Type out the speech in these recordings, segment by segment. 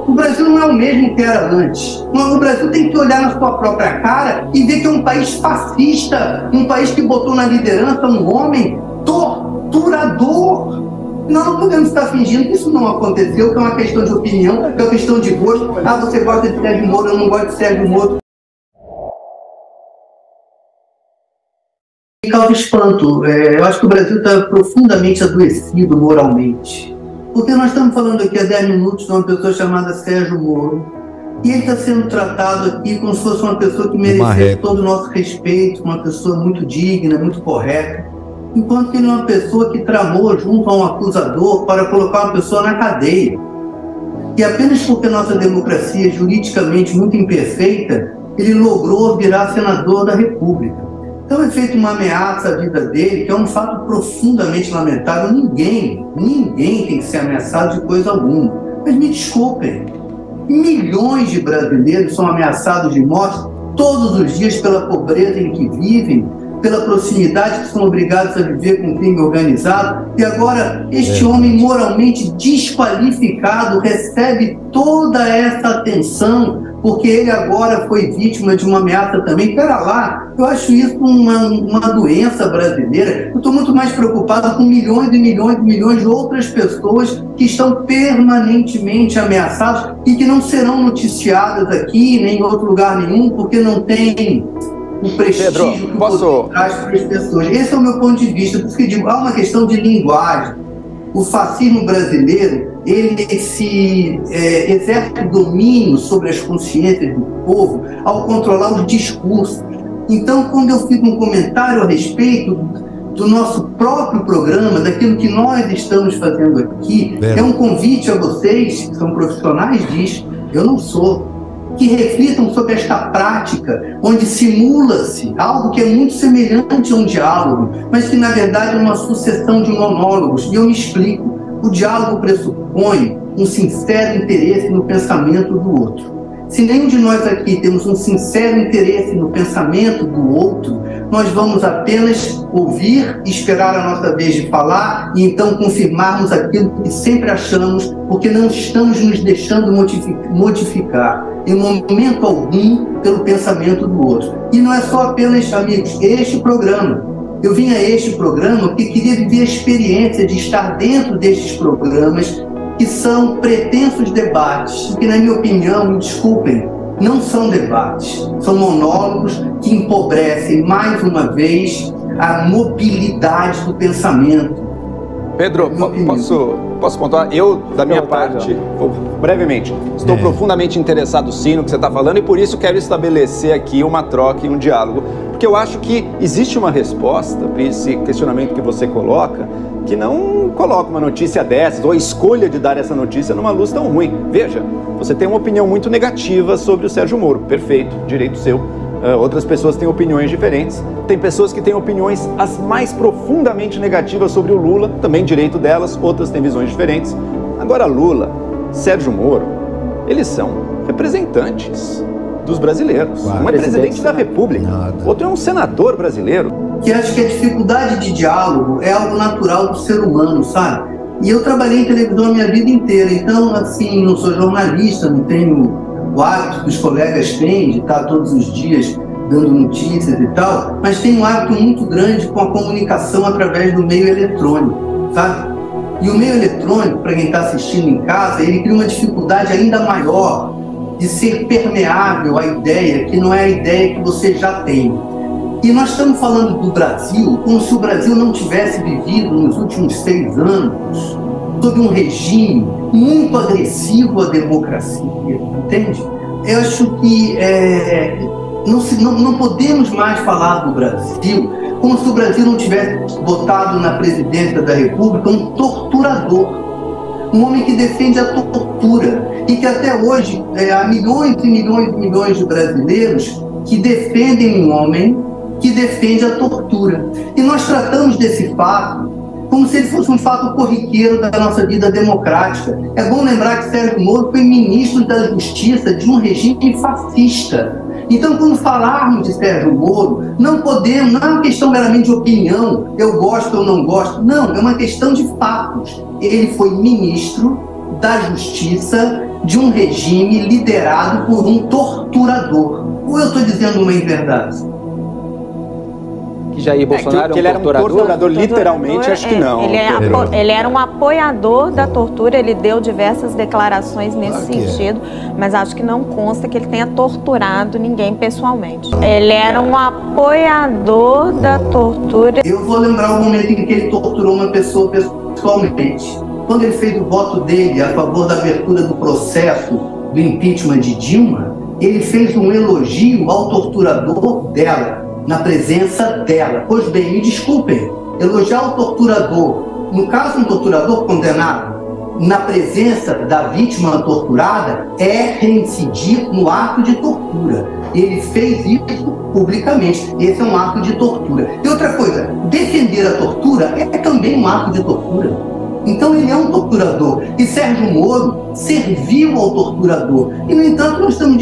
O Brasil não é o mesmo que era antes. O Brasil tem que olhar na sua própria cara e ver que é um país fascista, um país que botou na liderança um homem torturador. Nós não podemos estar fingindo que isso não aconteceu, que é uma questão de opinião, que é uma questão de gosto. Ah, você gosta de Sérgio Moro, eu não gosto de Sérgio Moro. Causa espanto. Eu acho que o Brasil está profundamente adoecido moralmente. Porque nós estamos falando aqui há 10 minutos de uma pessoa chamada Sérgio Moro, e ele está sendo tratado aqui como se fosse uma pessoa que merecesse todo o nosso respeito, uma pessoa muito digna, muito correta, enquanto que ele é uma pessoa que tramou junto a um acusador para colocar uma pessoa na cadeia. E apenas porque nossa democracia é juridicamente muito imperfeita, ele logrou virar senador da República. Então é feita uma ameaça à vida dele, que é um fato profundamente lamentável. Ninguém tem que ser ameaçado de coisa alguma. Mas me desculpem, milhões de brasileiros são ameaçados de morte todos os dias pela pobreza em que vivem, pela proximidade que são obrigados a viver com o crime organizado, e agora este homem moralmente desqualificado recebe toda essa atenção, porque ele agora foi vítima de uma ameaça também. Pera lá, eu acho isso uma doença brasileira. Eu estou muito mais preocupado com milhões e milhões e milhões de outras pessoas que estão permanentemente ameaçadas e que não serão noticiadas aqui, nem em outro lugar nenhum, porque não tem o prestígio que o poder traz para as pessoas. Esse é o meu ponto de vista. Por isso que eu digo, há uma questão de linguagem. O fascismo brasileiro, ele exerce domínio sobre as consciências do povo ao controlar os discursos. Então, quando eu fiz um comentário a respeito do nosso próprio programa, daquilo que nós estamos fazendo aqui, é um convite a vocês, que são profissionais disso, eu não sou, que reflitam sobre esta prática, onde simula-se algo que é muito semelhante a um diálogo, mas que na verdade é uma sucessão de monólogos. E eu me explico. O diálogo pressupõe um sincero interesse no pensamento do outro. Se nenhum de nós aqui temos um sincero interesse no pensamento do outro, nós vamos apenas ouvir, esperar a nossa vez de falar e então confirmarmos aquilo que sempre achamos, porque não estamos nos deixando modificar em momento algum pelo pensamento do outro. E não é só apenas, amigos, este programa. Eu vim a este programa porque queria viver a experiência de estar dentro destes programas que são pretensos debates, que, na minha opinião, me desculpem, não são debates, são monólogos que empobrecem, mais uma vez, a mobilidade do pensamento. Pedro, posso pontuar? Eu, da minha parte, brevemente, estou profundamente interessado sim no que você está falando e por isso quero estabelecer aqui uma troca e um diálogo. Porque eu acho que existe uma resposta para esse questionamento que você coloca, que não coloca uma notícia dessas, ou a escolha de dar essa notícia numa luz tão ruim. Veja, você tem uma opinião muito negativa sobre o Sérgio Moro, perfeito, direito seu. Outras pessoas têm opiniões diferentes. Tem pessoas que têm opiniões as mais profundamente negativas sobre o Lula, também direito delas, outras têm visões diferentes. Agora Lula, Sérgio Moro, eles são representantes dos brasileiros. Um é presidente da República, outro é um senador brasileiro. Que acho que a dificuldade de diálogo é algo natural do ser humano, sabe? E eu trabalhei em televisão a minha vida inteira, então, assim, não sou jornalista, não tenho o hábito que os colegas têm de estar todos os dias dando notícias e tal, mas tenho um hábito muito grande com a comunicação através do meio eletrônico, sabe? E o meio eletrônico, para quem está assistindo em casa, ele cria uma dificuldade ainda maior de ser permeável à ideia, que não é a ideia que você já tem. E nós estamos falando do Brasil como se o Brasil não tivesse vivido nos últimos 6 anos sob um regime muito agressivo à democracia, entende? Eu acho que não podemos mais falar do Brasil como se o Brasil não tivesse botado na presidência da República um torturador, um homem que defende a tortura, e que até hoje há milhões e milhões e milhões de brasileiros que defendem um homem que defende a tortura. E nós tratamos desse fato como se ele fosse um fato corriqueiro da nossa vida democrática. É bom lembrar que Sérgio Moro foi ministro da Justiça de um regime fascista. Então, quando falarmos de Sérgio Moro, não é uma questão meramente de opinião, eu gosto ou não gosto, não, é uma questão de fatos. Ele foi ministro da justiça de um regime liderado por um torturador. Ou eu estou dizendo uma inverdade? Que Jair Bolsonaro que ele era um torturador, literalmente, acho que não. Ele era um apoiador da tortura, ele deu diversas declarações nesse sentido, mas acho que não consta que ele tenha torturado ninguém pessoalmente. Ele era um apoiador da tortura. Eu vou lembrar o momento em que ele torturou uma pessoa pessoalmente. Quando ele fez o voto dele a favor da abertura do processo do impeachment de Dilma, ele fez um elogio ao torturador dela, na presença dela. Pois bem, me desculpem, elogiar o torturador, no caso um torturador condenado, na presença da vítima torturada, é reincidir no ato de tortura. Ele fez isso publicamente. Esse é um ato de tortura. E outra coisa, defender a tortura é também um ato de tortura. Então ele é um torturador. E Sérgio Moro serviu ao torturador. E, no entanto, nós estamos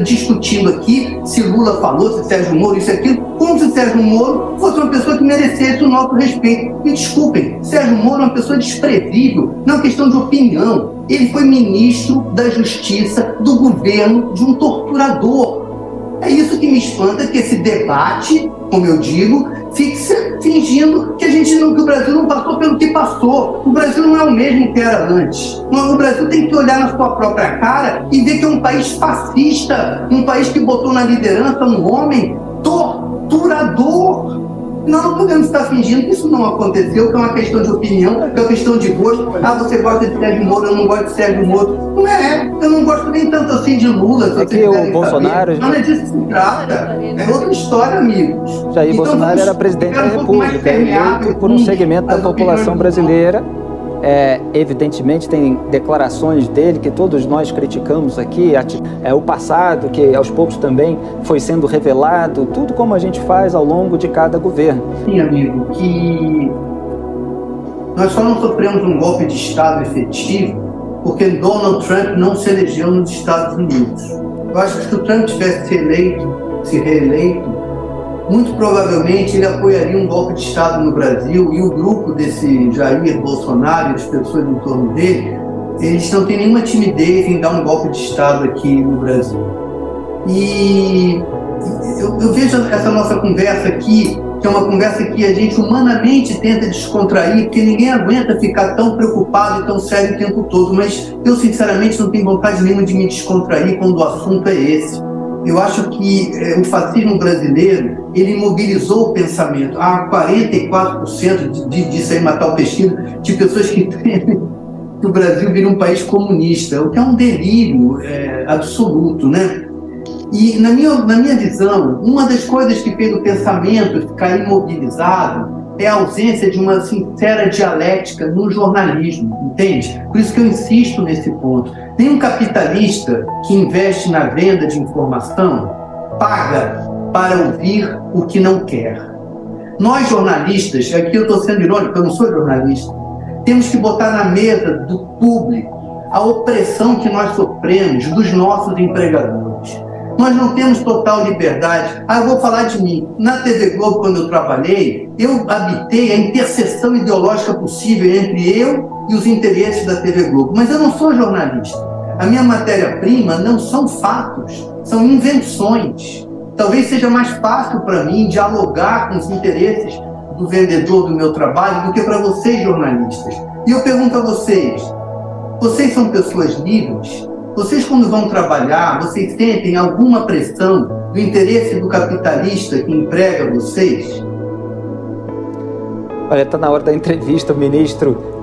discutindo aqui se Lula falou, se Sérgio Moro, isso e aquilo, como se Sérgio Moro fosse uma pessoa que merecesse o nosso respeito. Me desculpem, Sérgio Moro é uma pessoa desprezível, não é questão de opinião. Ele foi ministro da Justiça do governo de um torturador. É isso que me espanta, que esse debate, como eu digo, fique fingindo que que o Brasil não passou pelo que passou. O Brasil não é o mesmo que era antes. O Brasil tem que olhar na sua própria cara e ver que é um país fascista, um país que botou na liderança um homem torturador. Nós não podemos estar fingindo que isso não aconteceu, que é uma questão de opinião, que é uma questão de gosto. Ah, você gosta de Sérgio Moro, eu não gosto de Sérgio Moro. Não é, eu não gosto nem tanto assim de Lula. É que o Bolsonaro... Não é disso que se trata. É outra história, amigos. Jair Bolsonaro era presidente da República, eleito por um segmento da população brasileira. Evidentemente tem declarações dele que todos nós criticamos aqui, o passado que aos poucos também foi sendo revelado, tudo como a gente faz ao longo de cada governo. Sim, amigo, que nós só não sofremos um golpe de Estado efetivo porque Donald Trump não se elegeu nos Estados Unidos. Eu acho que se o Trump tivesse se reeleito, muito provavelmente ele apoiaria um golpe de Estado no Brasil, e o grupo desse Jair Bolsonaro e as pessoas em torno dele, eles não têm nenhuma timidez em dar um golpe de Estado aqui no Brasil. E eu vejo essa nossa conversa aqui, que é uma conversa que a gente humanamente tenta descontrair, porque ninguém aguenta ficar tão preocupado e tão sério o tempo todo, mas eu sinceramente não tenho vontade nenhuma de me descontrair quando o assunto é esse. Eu acho que o fascismo brasileiro, ele mobilizou o pensamento. Há 44% disso aí, matar o pesquisa, de pessoas que temem que o Brasil vire um país comunista, o que é um delírio absoluto, né? E, na minha visão, uma das coisas que fez o pensamento ficar imobilizado é a ausência de uma sincera dialética no jornalismo, entende? Por isso que eu insisto nesse ponto. Nenhum capitalista que investe na venda de informação paga para ouvir o que não quer. Nós jornalistas, aqui eu estou sendo irônico, eu não sou jornalista, temos que botar na mesa do público a opressão que nós sofremos dos nossos empregadores. Nós não temos total liberdade. Eu vou falar de mim. Na TV Globo, quando eu trabalhei, eu habitei a interseção ideológica possível entre eu e os interesses da TV Globo. Mas eu não sou jornalista. A minha matéria-prima não são fatos, são invenções. Talvez seja mais fácil para mim dialogar com os interesses do vendedor do meu trabalho do que para vocês, jornalistas. E eu pergunto a vocês são pessoas livres? Vocês, quando vão trabalhar, vocês sentem alguma pressão do interesse do capitalista que emprega vocês? Olha, está na hora da entrevista. O ministro